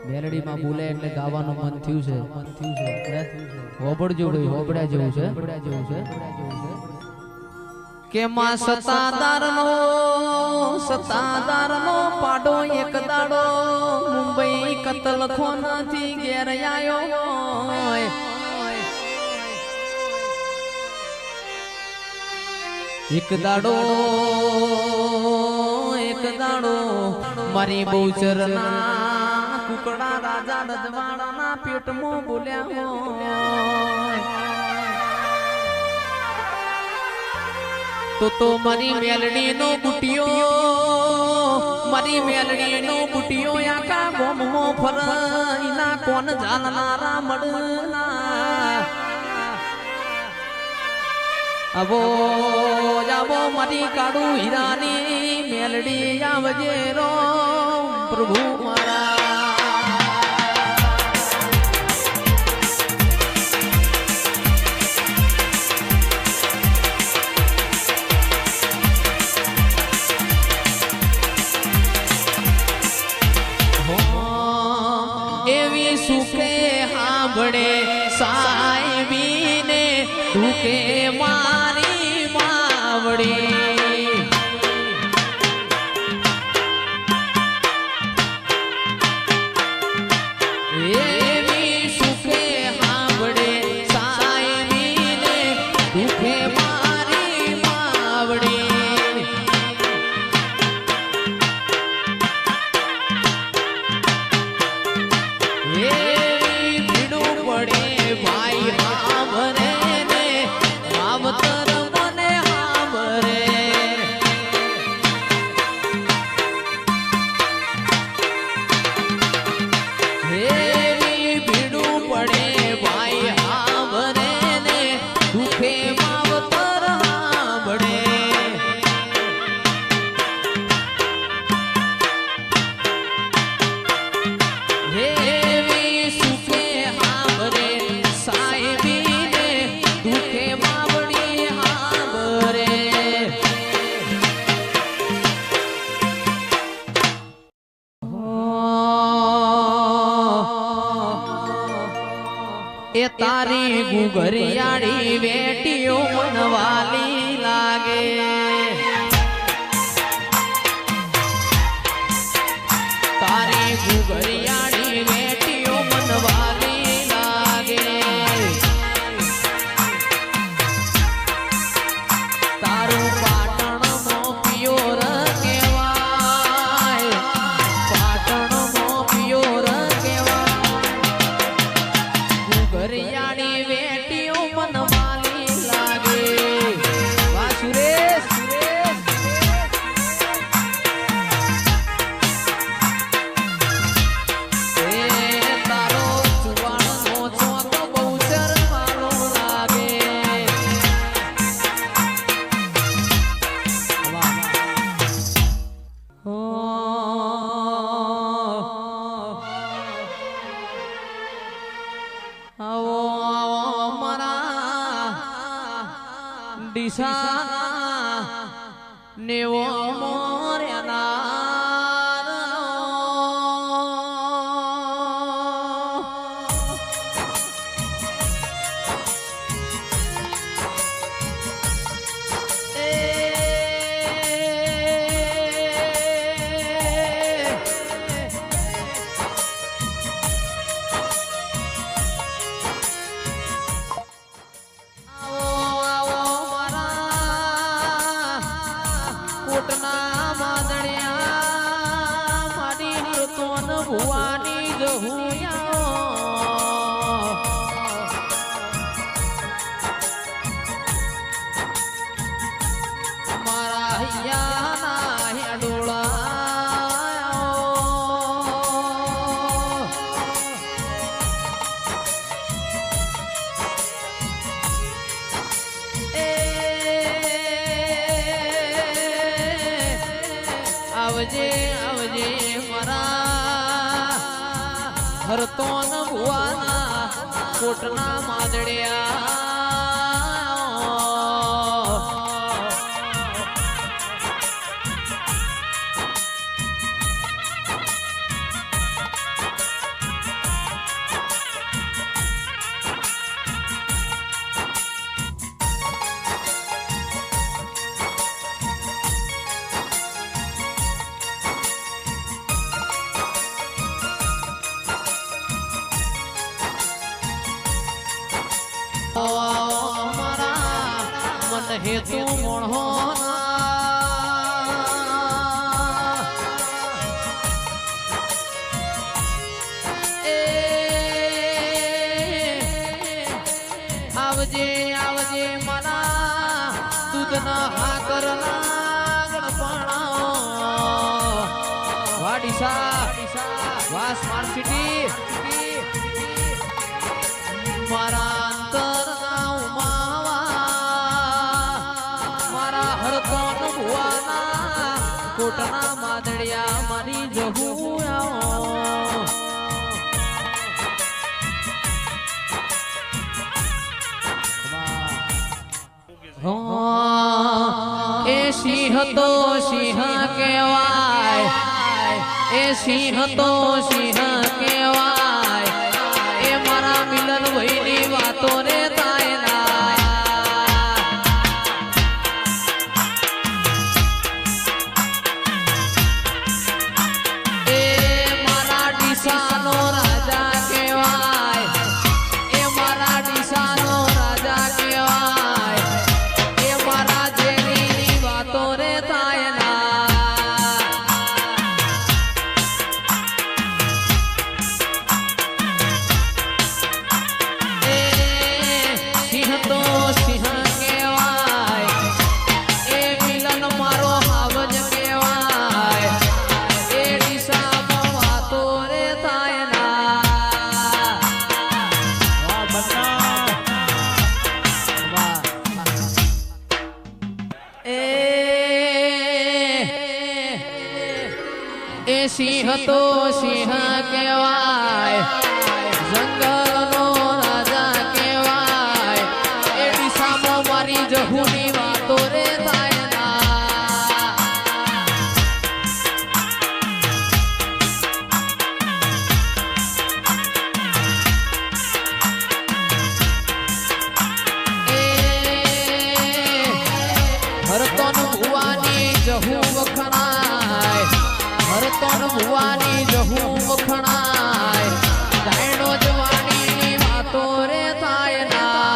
મેલડી માં બોલે એટલે ગાવાનું મન થયું છે હોબળજો ભાઈ હોબળ્યા જેવું છે કે માં સતાદાર નો પાડો એક દાડો મુંબઈ કતલખોના થી ઘેર આયો એક દાડો મારી બહુચરના કુકડા રાજા રજવાડાના પેટમાં બોલ્યા તો મારી મેલડી નો બુટિયો આકા ગોમો ફરઈના કોણ જાણનારા મળના અબો જાબો મારી કાડુ હીરાની મેલડી આવજે રો પ્રભુ મારા એવી સુખે હાંભળે સાહેબીને દુખે મારી માવડી એવી સુખે હાંભળે સાહેબીને દુખે મારી માવડી એવી ભીડું પડે ભાઈ હાંભળે ને માવતર મને હાંભળે એવી ભીડું પડે ભાઈ હાંભળે ને દુખે માવતર હાંભળે એવી સુખે હાંભળે સાહેબીને દુખે માવડી હાંભળે એ તારી ગુગરિયાળી વેટીઓ મનવાલી લાગે તારી ગુગરિયાળી વેટીઓ મનવાલી લાગે તારું પાટણનો પિયોર કહેવાય પાટણનો પિયોર કહેવાય ગુગરિયાળી વેટીઓ મનવાલી લાગે વાહ સુરેશ તારો ચુવાણનો ચોક બહુચર મારો લાગે આવો મારા ડીસા નેવો કોટના માદણિયા માડી નૃતોન ભુવાની જહુયા મારા હૈયાના હેડોળા આવજે આવજે મારા હરતોન ભુવાના કોટના માદડિયા મન હેતુ મોણો આવજે આવજે મારા દૂધના હાકરના ગણપણા વાડીસા વા સ્માર્ટ સિટી મારા અંતરના ઉમાવા મારા હરકોન ભુવાના કોટના માદડિયા મારી જહું એ સિંહ તો સિંહ કહેવાય એ સિંહ તો સિંહ કહેવાય એ મારા મિલન ભાઈની વાતો રે એ મારા ડીસાનો રાજા કહેવાય એ મારા ડીસાનો રાજા કહેવાય એ મારા જેની વાતો રે સિંહ તો સિંહ કહેવાય જંગલનો રાજા કહેવાય એ દિશામાં મારી જહુની વાતો રે હરતન ભુવાની જહુ વખણાય હરતન ભુવાની જહુ વખણાય ગાયનો જવાનીની વાતો રે થાય ના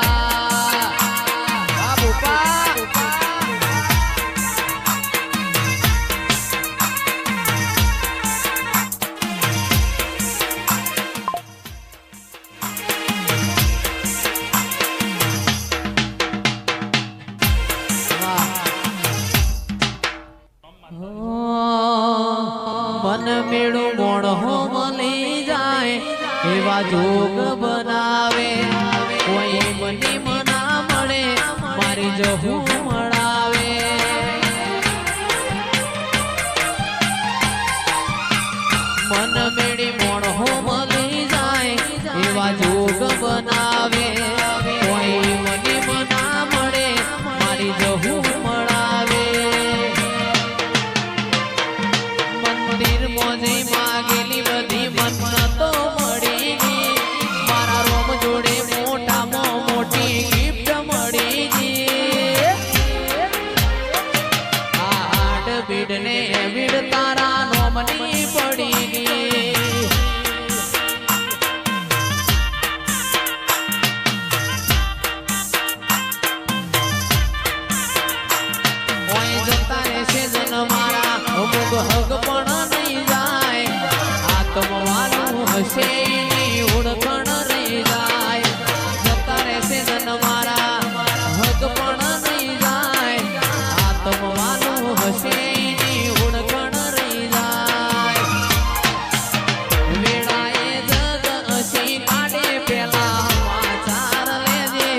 મન મેળું મોણો મળી જાય એવા જોગ બનાવે કોઈ મની મના મળે મારી જહું મળાવે મન મેળી મોણો મળી જાય એવા જોગ બનાવે કોઈ મની મના મળે મારી જહું મળાવે મંદિર મોજે માગેલી બધી મન્નતો મળી ગઈ મારા રોમ જોડે મોટામાં મોટી ગિફ્ટ મળી ગઈ આ હાડ બીડ ને બીડ તારા નોમની પડી ગઈ ઓય જતા રહેશે જન મારા અમુક હક પણ નહીં જાય આત્મવાલું હશે એની ઓળખણ રહી જાય જતા રહેશે જન મારા હક પણ નહીં જાય આત્મવાલું હશે એની ઓળખણ રહી જાય વેળાએ જગ હસી કાઢે પેલા સમાચાર લેજે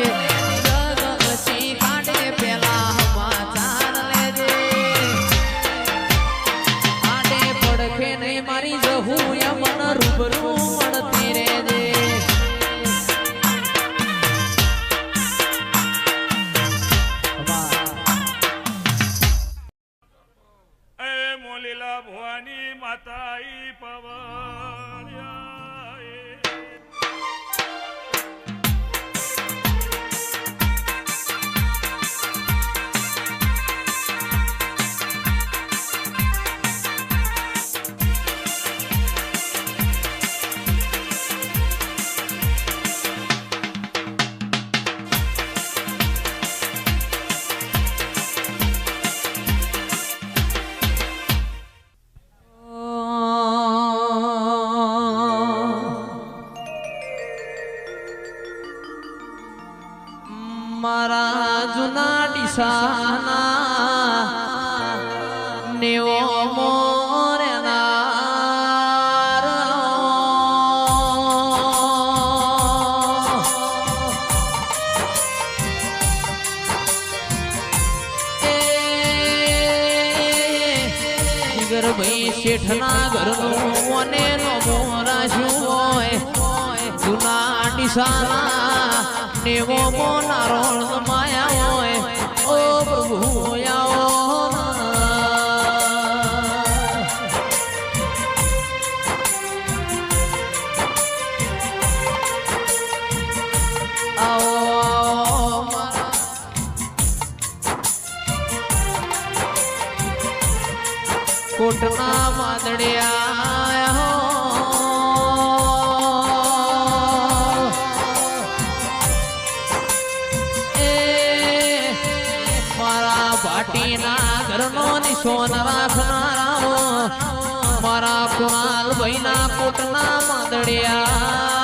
જગ હસી કાઢે પેલા સમાચાર લેજે આડે પડખે નહીં મારી જહું યમન રૂબરૂ મળતી રહેજે એ મોલીલા ભવાની માતાઈ પવળ્યા દિશાના નેવો મોરનાર ભાઈ શેઠના ઘરનું અને મોરાશું હોય જૂના ડીસાના નેવો મોનારો માયા હોય ઓ પ્રભુ આવો કોટના માદડિયા મારા ભાટીના ઘરનો નિશોન રાખનારા મારા કુણાલ ભાઈના કોટના માદડિયા